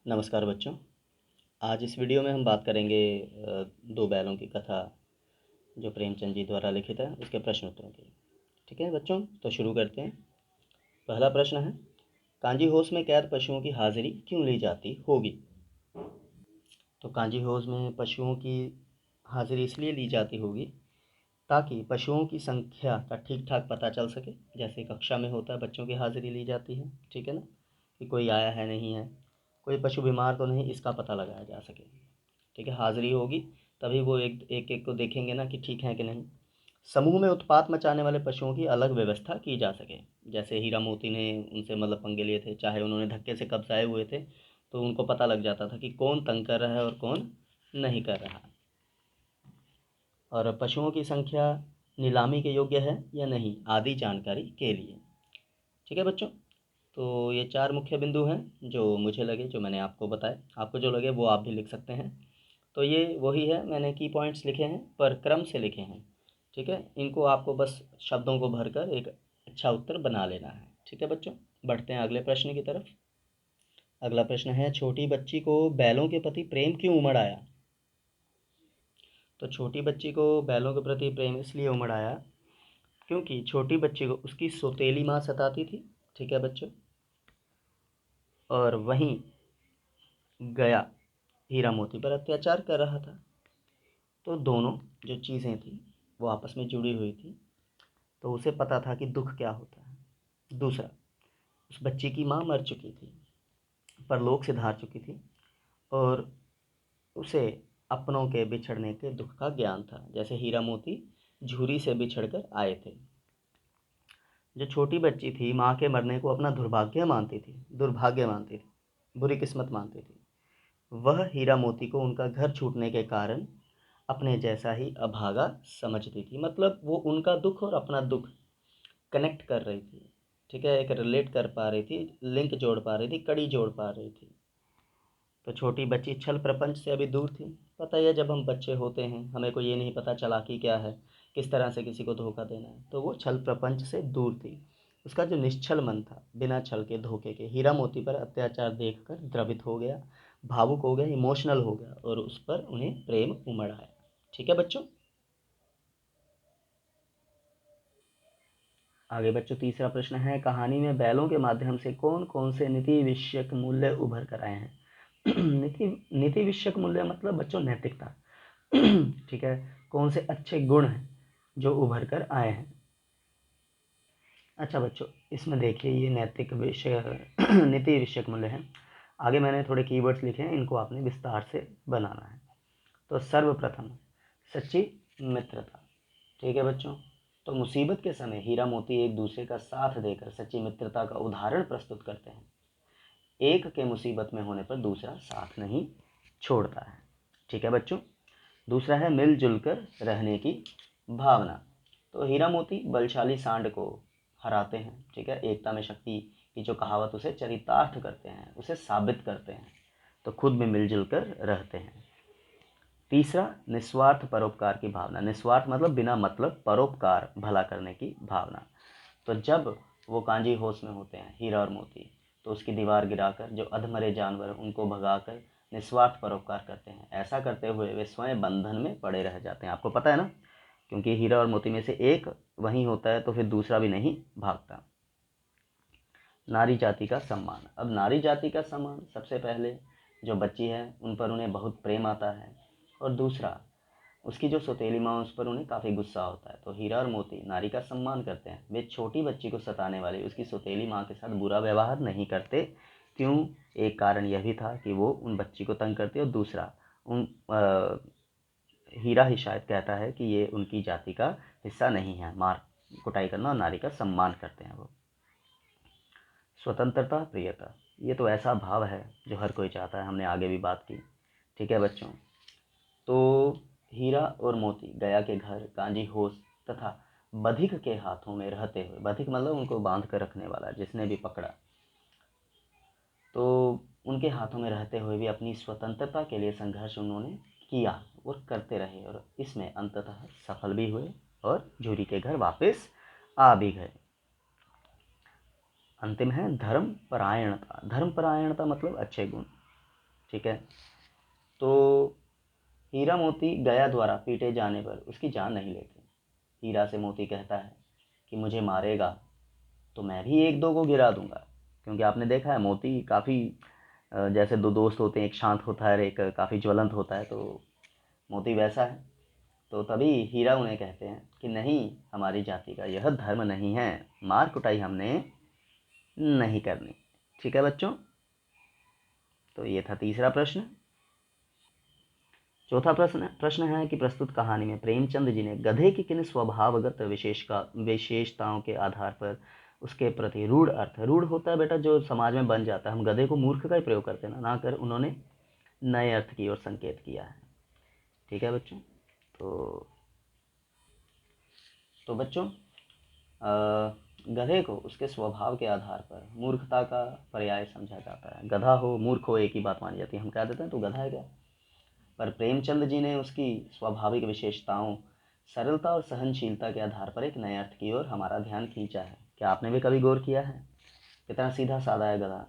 नमस्कार बच्चों। आज इस वीडियो में हम बात करेंगे दो बैलों की कथा जो प्रेमचंद जी द्वारा लिखित है उसके प्रश्न उत्तरों की। ठीक है बच्चों, तो शुरू करते हैं। पहला प्रश्न है, कांजी होस में कैद पशुओं की हाजिरी क्यों ली जाती होगी? तो कांजी होस में पशुओं की हाजिरी इसलिए ली जाती होगी ताकि पशुओं की संख्या का ठीक ठाक पता चल सके। जैसे कक्षा में होता है, बच्चों की हाजिरी ली जाती है, ठीक है ना, कि कोई आया है नहीं है, कोई पशु बीमार तो नहीं, इसका पता लगाया जा सके। ठीक है, हाजिरी होगी तभी वो एक एक एक को देखेंगे ना कि ठीक है कि नहीं। समूह में उत्पात मचाने वाले पशुओं की अलग व्यवस्था की जा सके। जैसे हीरा मोती ने उनसे मतलब पंगे लिए थे, चाहे उन्होंने धक्के से कब्जाए हुए थे, तो उनको पता लग जाता था कि कौन तंग कर रहा है और कौन नहीं कर रहा। और पशुओं की संख्या नीलामी के योग्य है या नहीं आदि जानकारी के लिए। ठीक है बच्चों, तो ये चार मुख्य बिंदु हैं जो मुझे लगे, जो मैंने आपको बताए। आपको जो लगे वो आप भी लिख सकते हैं। तो ये वही है, मैंने की पॉइंट्स लिखे हैं पर क्रम से लिखे हैं। ठीक है, इनको आपको बस शब्दों को भरकर एक अच्छा उत्तर बना लेना है। ठीक है बच्चों, बढ़ते हैं अगले प्रश्न की तरफ। अगला प्रश्न है, छोटी बच्ची को बैलों के प्रति प्रेम क्यों उमड़ आया? तो छोटी बच्ची को बैलों के प्रति प्रेम इसलिए उमड़ आया क्योंकि छोटी बच्ची को उसकी सौतेली माँ सताती थी। ठीक है बच्चों, और वहीं गया हीरा मोती पर अत्याचार कर रहा था। तो दोनों जो चीज़ें थी वो आपस में जुड़ी हुई थी, तो उसे पता था कि दुख क्या होता है। दूसरा, उस बच्ची की माँ मर चुकी थी, परलोक से धार चुकी थी, और उसे अपनों के बिछड़ने के दुख का ज्ञान था, जैसे हीरा मोती झूरी से बिछड़ कर आए थे। जो छोटी बच्ची थी माँ के मरने को अपना दुर्भाग्य मानती थी, बुरी किस्मत मानती थी। वह हीरा मोती को उनका घर छूटने के कारण अपने जैसा ही अभागा समझती थी। मतलब वो उनका दुख और अपना दुख कनेक्ट कर रही थी। ठीक है, एक रिलेट कर पा रही थी, लिंक जोड़ पा रही थी, कड़ी जोड़ पा रही थी। तो छोटी बच्ची छल प्रपंच से अभी दूर थी। पता ही है, जब हम बच्चे होते हैं हमें को ये नहीं पता चला कि क्या है, किस तरह से किसी को धोखा देना है, तो वो छल प्रपंच से दूर थी। उसका जो निश्छल मन था, बिना छल के धोखे के, हीरा मोती पर अत्याचार देखकर द्रवित हो गया, भावुक हो गया, इमोशनल हो गया, और उस पर उन्हें प्रेम उमड़ आया। ठीक है बच्चों, आगे बच्चों तीसरा प्रश्न है, कहानी में बैलों के माध्यम से कौन कौन से नीति विषयक मूल्य उभर कर आए हैं? नीति नीति विषयक मूल्य मतलब बच्चों नैतिकता। ठीक है, कौन से अच्छे गुण हैं जो उभर कर आए हैं? अच्छा बच्चों, इसमें देखिए ये नैतिक विषय नीति विषयक मूल्य हैं। आगे मैंने थोड़े कीवर्ड्स लिखे हैं, इनको आपने विस्तार से बनाना है। तो सर्वप्रथम सच्ची मित्रता। ठीक है बच्चों, तो मुसीबत के समय हीरा मोती एक दूसरे का साथ देकर सच्ची मित्रता का उदाहरण प्रस्तुत करते हैं। एक के मुसीबत में होने पर दूसरा साथ नहीं छोड़ता है। ठीक है बच्चों, दूसरा है मिलजुल कर रहने की भावना। तो हीरा मोती बलशाली सांड को हराते हैं। ठीक है, एकता में शक्ति की जो कहावत, उसे चरितार्थ करते हैं, उसे साबित करते हैं, तो खुद में मिलजुल कर रहते हैं। तीसरा, निस्वार्थ परोपकार की भावना। निस्वार्थ मतलब बिना मतलब, परोपकार भला करने की भावना। तो जब वो कांजी होश में होते हैं हीरा और मोती, तो उसकी दीवार गिराकर जो अधमरे जानवर उनको भगाकर निस्वार्थ परोपकार करते हैं। ऐसा करते हुए वे स्वयं बंधन में पड़े रह जाते हैं। आपको पता है ना, क्योंकि हीरा और मोती में से एक वहीं होता है तो फिर दूसरा भी नहीं भागता। नारी जाति का सम्मान। अब नारी जाति का सम्मान, सबसे पहले जो बच्ची है उन पर उन्हें बहुत प्रेम आता है, और दूसरा उसकी जो सौतेली माँ उस पर उन्हें काफ़ी गुस्सा होता है। तो हीरा और मोती नारी का सम्मान करते हैं। वे छोटी बच्ची को सताने वाली उसकी सौतेली माँ के साथ बुरा व्यवहार नहीं करते। क्यों? एक कारण यह भी था कि वो उन बच्ची को तंग करते, और दूसरा उन हीरा ही शायद कहता है कि ये उनकी जाति का हिस्सा नहीं है। मार कुटाई करना और नारी का सम्मान करते हैं वो। स्वतंत्रता प्रियता, ये तो ऐसा भाव है जो हर कोई चाहता है, हमने आगे भी बात की। ठीक है बच्चों, तो हीरा और मोती गया के घर कांजी होश तथा बधिक के हाथों में रहते हुए, बधिक मतलब उनको बांध कर रखने वाला, जिसने भी पकड़ा, तो उनके हाथों में रहते हुए भी अपनी स्वतंत्रता के लिए संघर्ष उन्होंने किया और करते रहे, और इसमें अंततः सफल भी हुए और झूरी के घर वापस आ भी गए। अंतिम है धर्म परायणता। धर्म परायणता मतलब अच्छे गुण। ठीक है। तो हीरा मोती गया द्वारा पीटे जाने पर उसकी जान नहीं लेते। हीरा से मोती कहता है कि मुझे मारेगा तो मैं भी एक दो को गिरा दूंगा, क्योंकि आपने देखा है मोती काफ़ी जैसे दो दोस्त होते हैं, एक शांत होता है और एक काफ़ी ज्वलंत होता है, तो मोती वैसा है। तो तभी हीरा उन्हें कहते हैं कि नहीं, हमारी जाति का यह धर्म नहीं है, मार कुटाई हमने नहीं करनी। ठीक है बच्चों, तो ये था तीसरा प्रश्न। चौथा प्रश्न है कि प्रस्तुत कहानी में प्रेमचंद जी ने गधे की किन स्वभावगत विशेषताओं के आधार पर उसके प्रति रूढ़ अर्थ, रूढ़ होता है बेटा जो समाज में बन जाता है, हम गधे को मूर्ख का ही प्रयोग करते हैं ना कर उन्होंने नए अर्थ की ओर संकेत किया है। ठीक है बच्चों, तो बच्चों गधे को उसके स्वभाव के आधार पर मूर्खता का पर्याय समझा जाता है। गधा हो मूर्ख हो एक ही बात मानी जाती है, हम कह देते हैं तो गधा है क्या। पर प्रेमचंद जी ने उसकी स्वाभाविक विशेषताओं, सरलता और सहनशीलता के आधार पर एक नए अर्थ की ओर हमारा ध्यान खींचा है। क्या आपने भी कभी गौर किया है कितना सीधा साधा है गधा।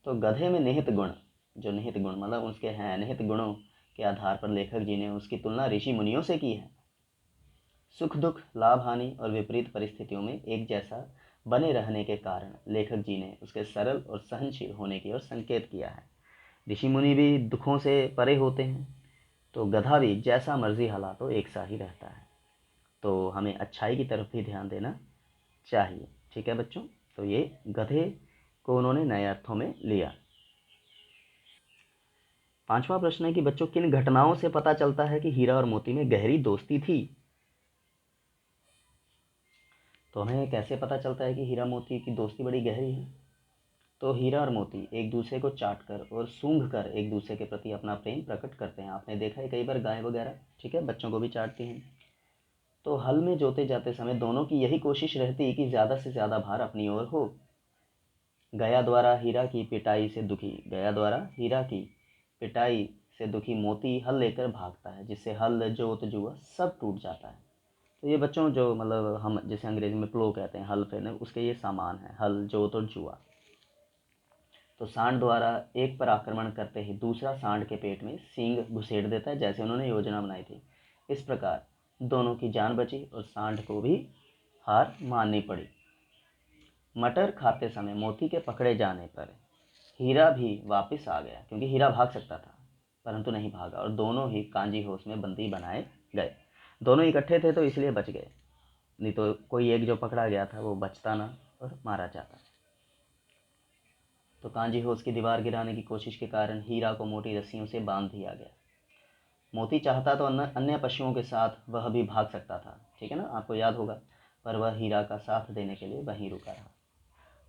तो गधे में निहित गुण, जो निहित गुण मतलब उसके हैं निहित गुणों के आधार पर लेखक जी ने उसकी तुलना ऋषि मुनियों से की है। सुख दुख, लाभ हानि और विपरीत परिस्थितियों में एक जैसा बने रहने के कारण लेखक जी ने उसके सरल और सहनशील होने की ओर संकेत किया है। ऋषि मुनि भी दुखों से परे होते हैं, तो गधा भी जैसा मर्जी हालात हो एक सा ही रहता है। तो हमें अच्छाई की तरफ भी ध्यान देना चाहिए। ठीक है बच्चों, तो ये गधे को उन्होंने नए अर्थों में लिया। पांचवा प्रश्न है कि बच्चों किन घटनाओं से पता चलता है कि हीरा और मोती में गहरी दोस्ती थी। तो हमें कैसे पता चलता है कि हीरा मोती की दोस्ती बड़ी गहरी है। तो हीरा और मोती एक दूसरे को चाट कर और सूंघ कर एक दूसरे के प्रति अपना प्रेम प्रकट करते हैं। आपने देखा है कई बार गाय वगैरह, ठीक है, बच्चों को भी चाटती हैं। तो हल में जोते जाते समय दोनों की यही कोशिश रहती कि ज़्यादा से ज़्यादा भार अपनी ओर हो। गया द्वारा हीरा की पिटाई से दुखी मोती हल लेकर भागता है, जिससे हल जोत जुआ सब टूट जाता है। तो ये बच्चों जो मतलब हम जैसे अंग्रेजी में प्लो कहते हैं, हल फेरने, उसके ये सामान है, हल जोत और जुआ। तो सांड द्वारा एक पर आक्रमण करते ही दूसरा सांड के पेट में सींग घुसेड़ देता है, जैसे उन्होंने योजना बनाई थी। इस प्रकार दोनों की जान बची और सांड को भी हार माननी पड़ी। मटर खाते समय मोती के पकड़े जाने पर हीरा भी वापस आ गया, क्योंकि हीरा भाग सकता था परंतु नहीं भागा, और दोनों ही कांजी होश में बंदी बनाए गए। दोनों इकट्ठे थे तो इसलिए बच गए, नहीं तो कोई एक जो पकड़ा गया था वो बचता ना और मारा जाता। तो कांजी होश की दीवार गिराने की कोशिश के कारण हीरा को मोटी रस्सियों से बांध दिया गया। मोती चाहता तो अन्य पशुओं के साथ वह भी भाग सकता था, ठीक है ना, आपको याद होगा, पर वह हीरा का साथ देने के लिए वहीं रुका रहा।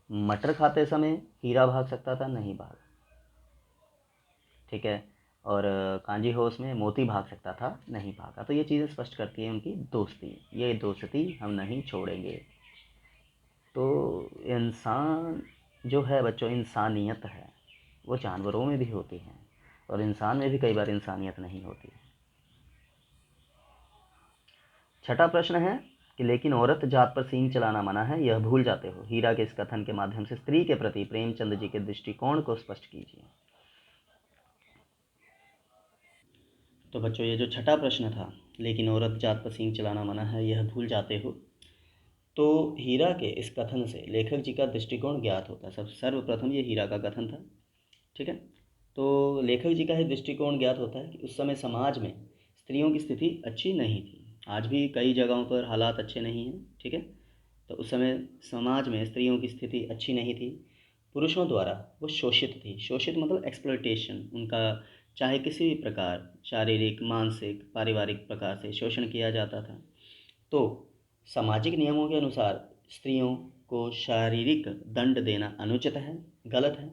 मटर खाते समय हीरा भाग सकता था, नहीं भागा, ठीक है, और कांजी होश में मोती भाग सकता था, नहीं भागा। तो ये चीज़ें स्पष्ट करती है उनकी दोस्ती, ये दोस्ती हम नहीं छोड़ेंगे। तो इंसान जो है बच्चों, इंसानियत है वो जानवरों में भी होती है और इंसान में भी कई बार इंसानियत नहीं होती। छठा प्रश्न है कि लेकिन औरत जात पर सींग चलाना मना है, यह भूल जाते हो। हीरा के इस कथन के माध्यम से स्त्री के प्रति प्रेमचंद जी के दृष्टिकोण को स्पष्ट कीजिए। तो बच्चों ये जो छठा प्रश्न था, लेकिन औरत जात पर सींग चलाना मना है, यह भूल जाते हो, तो हीरा के इस कथन से लेखक जी का दृष्टिकोण ज्ञात होता है। सब सर्वप्रथम ये हीरा का कथन था, ठीक है। तो लेखक जी का ही दृष्टिकोण ज्ञात होता है कि उस समय समाज में स्त्रियों की स्थिति अच्छी नहीं थी। आज भी कई जगहों पर हालात अच्छे नहीं हैं, ठीक है। तो उस समय समाज में स्त्रियों की स्थिति अच्छी नहीं थी, पुरुषों द्वारा वो शोषित थी। शोषित मतलब एक्सप्लॉयटेशन, उनका चाहे किसी भी प्रकार शारीरिक, मानसिक, पारिवारिक प्रकार से शोषण किया जाता था। तो सामाजिक नियमों के अनुसार स्त्रियों को शारीरिक दंड देना अनुचित है, गलत है।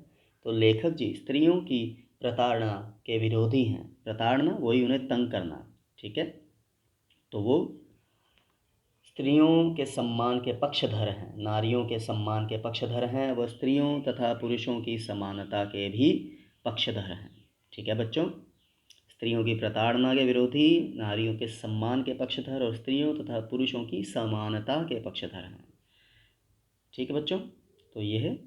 तो लेखक जी स्त्रियों की प्रताड़ना के विरोधी हैं। प्रताड़ना वही उन्हें तंग करना, ठीक है। तो वो स्त्रियों के सम्मान के पक्षधर हैं, नारियों के सम्मान के पक्षधर हैं, वह स्त्रियों तथा पुरुषों की समानता के भी पक्षधर हैं, ठीक है बच्चों। स्त्रियों की प्रताड़ना के विरोधी, नारियों के सम्मान के पक्षधर और स्त्रियों तथा पुरुषों की समानता के पक्षधर हैं, ठीक है बच्चों। तो यह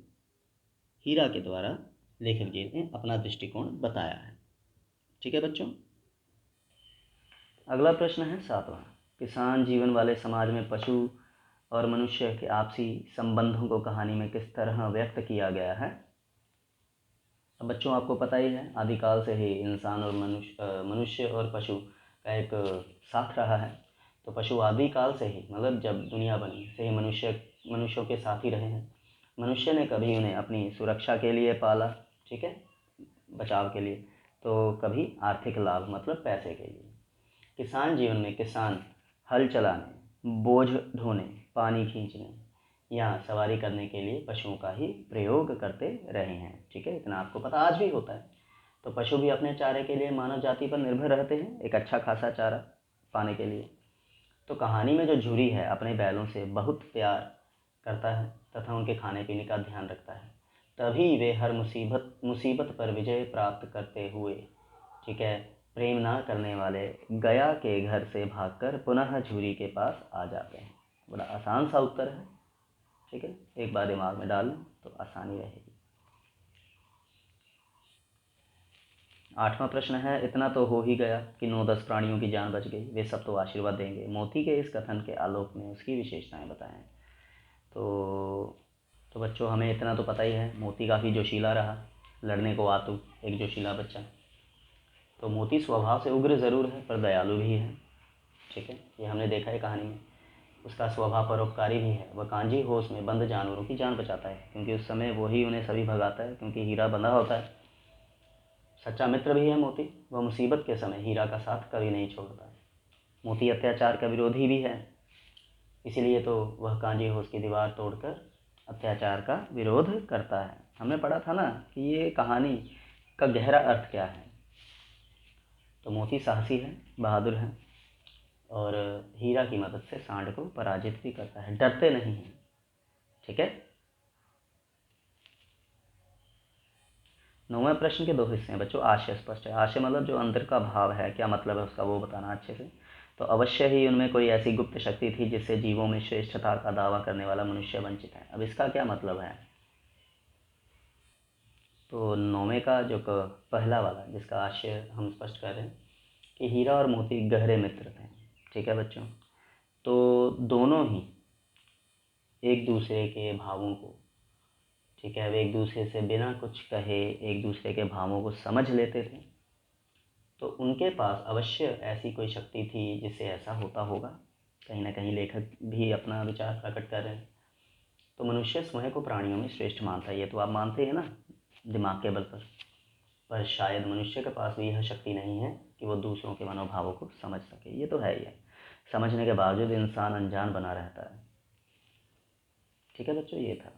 हीरा के द्वारा लेखक जी ने अपना दृष्टिकोण बताया है। ठीक है बच्चों। अगला प्रश्न है 7वां। किसान जीवन वाले समाज में पशु और मनुष्य के आपसी संबंधों को कहानी में किस तरह व्यक्त किया गया है। अब बच्चों आपको पता ही है, आदिकाल से ही इंसान और मनुष्य और पशु का एक साथ रहा है। तो पशु आदिकाल से ही, मतलब जब दुनिया बनी से ही मनुष्यों के साथ ही रहे हैं। मनुष्य ने कभी उन्हें अपनी सुरक्षा के लिए पाला, ठीक है, बचाव के लिए, तो कभी आर्थिक लाभ मतलब पैसे के लिए। किसान जीवन में किसान हल चलाने, बोझ ढोने, पानी खींचने या सवारी करने के लिए पशुओं का ही प्रयोग करते रहे हैं। ठीक है, इतना आपको पता, आज भी होता है। तो पशु भी अपने चारे के लिए मानव जाति पर निर्भर रहते हैं, एक अच्छा खासा चारा पाने के लिए। तो कहानी में जो झुरी है अपने बैलों से बहुत प्यार करता है तथा उनके खाने पीने का ध्यान रखता है। तभी वे हर मुसीबत पर विजय प्राप्त करते हुए, ठीक है, प्रेम ना करने वाले गया के घर से भागकर पुनः झुरी के पास आ जाते हैं। बड़ा आसान सा उत्तर है, ठीक है, एक बार दिमाग में डाल लें तो आसानी रहेगी। 8वां प्रश्न है, इतना तो हो ही गया कि 9-10 प्राणियों की जान बच गई, वे सब तो आशीर्वाद देंगे। मोती के इस कथन के आलोक में उसकी विशेषताएं बताएं। तो बच्चों हमें इतना तो पता ही है, मोती काफ़ी जोशीला रहा, लड़ने को आतुर, एक जोशीला बच्चा। तो मोती स्वभाव से उग्र ज़रूर है पर दयालु भी है, ठीक है, ये हमने देखा है कहानी में। उसका स्वभाव परोपकारी भी है, वह कांजी होश में बंद जानवरों की जान बचाता है, क्योंकि उस समय वही उन्हें सभी भगाता है, क्योंकि हीरा बंधा होता है। सच्चा मित्र भी है मोती, वह मुसीबत के समय हीरा का साथ कभी नहीं छोड़ता। मोती अत्याचार का विरोधी भी है, इसीलिए तो वह कांजी होश की दीवार तोड़कर अत्याचार का विरोध करता है। हमने पढ़ा था ना कि ये कहानी का गहरा अर्थ क्या है। तो मोती साहसी है, बहादुर है और हीरा की मदद से सांड को पराजित भी करता है, डरते नहीं हैं। ठीक है। 9वें प्रश्न के 2 हिस्से हैं बच्चों। आशय स्पष्ट है, आशय मतलब जो अंदर का भाव है, क्या मतलब है उसका वो बताना अच्छे से। तो अवश्य ही उनमें कोई ऐसी गुप्त शक्ति थी जिससे जीवों में श्रेष्ठता का दावा करने वाला मनुष्य वंचित है। अब इसका क्या मतलब है। तो 9वें का जो पहला वाला जिसका आशय हम स्पष्ट कर रहे हैं कि हीरा और मोती गहरे मित्र थे। ठीक है बच्चों। तो दोनों ही एक दूसरे के भावों को, ठीक है, वे एक दूसरे से बिना कुछ कहे एक दूसरे के भावों को समझ लेते थे। तो उनके पास अवश्य ऐसी कोई शक्ति थी जिससे ऐसा होता होगा। कहीं ना कहीं लेखक भी अपना विचार प्रकट कर रहे हैं। तो मनुष्य स्वयं को प्राणियों में श्रेष्ठ मानता है, ये तो आप मानते हैं ना दिमाग के बल पर शायद मनुष्य के पास भी यह शक्ति नहीं है कि वो दूसरों के मनोभावों को समझ सके। ये तो है ही है, समझने के बावजूद इंसान अनजान बना रहता है। ठीक है बच्चों, ये था।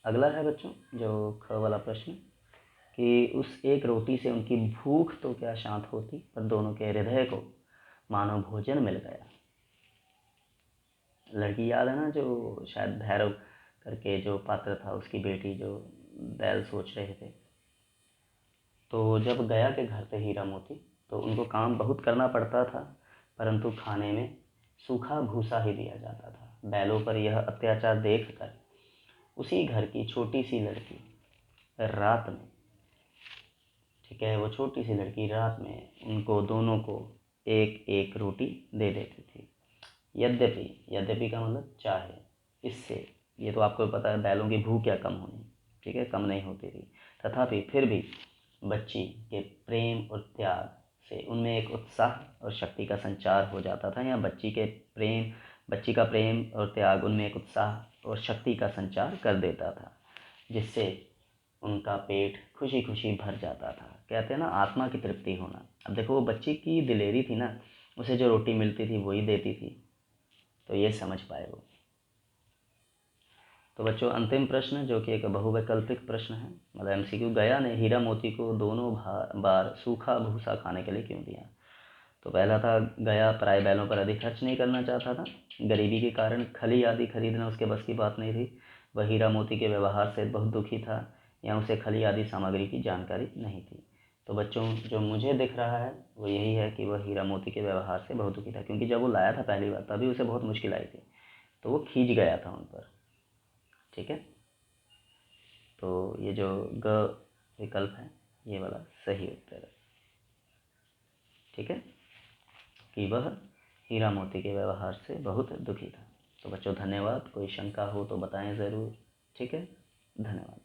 अगला है बच्चों जो ख वाला प्रश्न कि उस एक रोटी से उनकी भूख तो क्या शांत होती, पर दोनों के हृदय को मानो भोजन मिल गया। लड़की याद है ना, जो शायद भैरव करके जो पात्र था, उसकी बेटी जो बैल सोच रहे थे। तो जब गया के घर थे हीरा मोती, तो उनको काम बहुत करना पड़ता था, परंतु खाने में सूखा भूसा ही दिया जाता था। बैलों पर यह अत्याचार देखकर उसी घर की छोटी सी लड़की रात में, ठीक है, वो छोटी सी लड़की रात में उनको दोनों को एक एक रोटी दे देती थी। यद्यपि, यद्यपि का मतलब चाहे, इससे ये तो आपको पता है बैलों की भूख क्या कम होनी, ठीक है, कम नहीं होती थी। तथापि फिर भी बच्ची के प्रेम और त्याग से उनमें एक उत्साह और शक्ति का संचार हो जाता था, या बच्ची का प्रेम और त्याग उनमें एक उत्साह और शक्ति का संचार कर देता था, जिससे उनका पेट खुशी खुशी भर जाता था। कहते हैं ना आत्मा की तृप्ति होना। अब देखो वो बच्ची की दिलेरी थी ना, उसे जो रोटी मिलती थी वही देती थी, तो ये समझ पाए वो। तो बच्चों अंतिम प्रश्न जो कि एक बहुवैकल्पिक प्रश्न है, मतलब एमसीक्यू, गया ने हीरा मोती को दोनों बार सूखा भूसा खाने के लिए क्यों दिया। तो पहला था, गया पराए बैलों पर अधिक खर्च नहीं करना चाहता था, गरीबी के कारण खली आदि खरीदना उसके बस की बात नहीं थी, वह हीरा मोती के व्यवहार से बहुत दुखी था, या उसे खली आदि सामग्री की जानकारी नहीं थी। तो बच्चों जो मुझे दिख रहा है वो यही है कि वह हीरा मोती के व्यवहार से बहुत दुखी था, क्योंकि जब वो लाया था पहली बार तभी उसे बहुत मुश्किल आई थी, तो वो खींच गया था उन पर। ठीक है। तो ये जो ग विकल्प है ये वाला सही उत्तर है। ठीक है, कि वह हीरा मोती के व्यवहार से बहुत दुखी था। तो बच्चों धन्यवाद। कोई शंका हो तो बताएं ज़रूर। ठीक है, धन्यवाद।